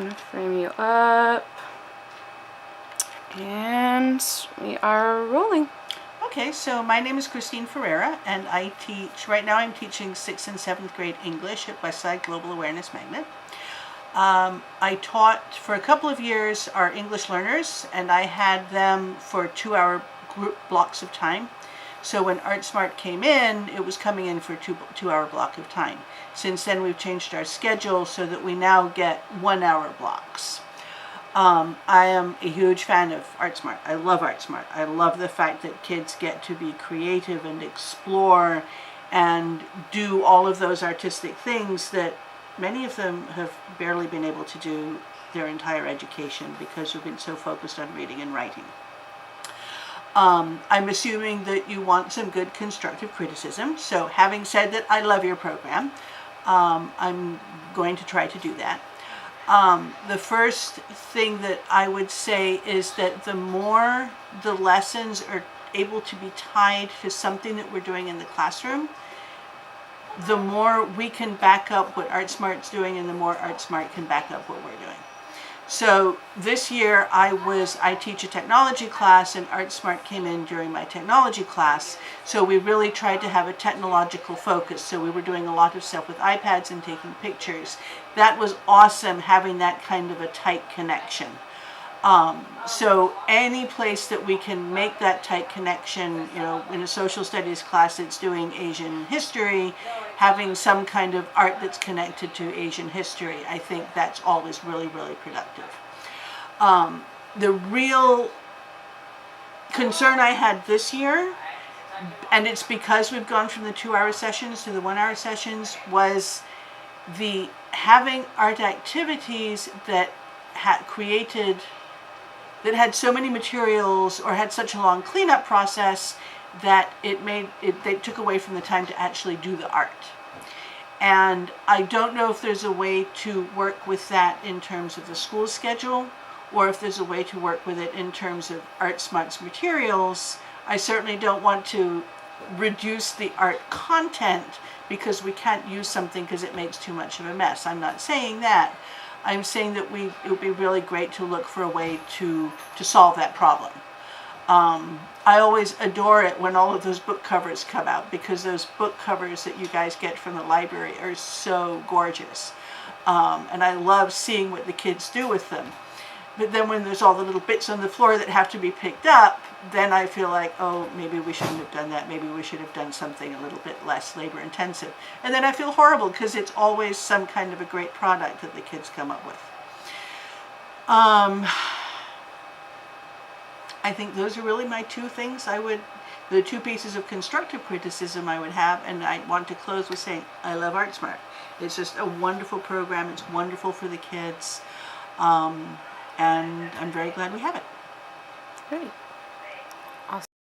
and frame you up. And we are rolling. Okay, so my name is Christine Ferreira, and I teach, right now I'm teaching 6th and 7th grade English at Westside Global Awareness Magnet. I taught for a couple of years our English learners, and I had them for 2-hour group blocks of time. So when ARTsmart came in, it was coming in for a two-hour block of time. Since then, we've changed our schedule so that we now get 1-hour blocks. I am a huge fan of ARTsmart. I love ARTsmart. I love the fact that kids get to be creative and explore and do all of those artistic things that many of them have barely been able to do their entire education because we've been so focused on reading and writing. I'm assuming that you want some good constructive criticism. So having said that, I love your program. I'm going to try to do that. The first thing that I would say is that the more the lessons are able to be tied to something that we're doing in the classroom, the more we can back up what ARTsmart's doing and the more ARTsmart can back up what we're doing. So this year I teach a technology class, and ARTsmart came in during my technology class. So we really tried to have a technological focus. So we were doing a lot of stuff with iPads and taking pictures. That was awesome, having that kind of a tight connection. So any place that we can make that tight connection, you know, in a social studies class it's doing Asian history, having some kind of art that's connected to Asian history, I think that's always really, really productive. The real concern I had this year, and it's because we've gone from the 2-hour sessions to the 1-hour sessions, was the having art activities that had so many materials or had such a long cleanup process that they took away from the time to actually do the art. And I don't know if there's a way to work with that in terms of the school schedule, or if there's a way to work with it in terms of ARTsmart's materials. I certainly don't want to reduce the art content because we can't use something because it makes too much of a mess. I'm not saying that. I'm saying that it would be really great to look for a way to solve that problem. I always adore it when all of those book covers come out, because those book covers that you guys get from the library are so gorgeous. And I love seeing what the kids do with them. But then when there's all the little bits on the floor that have to be picked up, then I feel like, oh, maybe we shouldn't have done that. Maybe we should have done something a little bit less labor intensive. And then I feel horrible because it's always some kind of a great product that the kids come up with. I think those are really my two things the two pieces of constructive criticism I would have, and I want to close with saying I love ARTsmart. It's just a wonderful program. It's wonderful for the kids. And I'm very glad we have it. Great.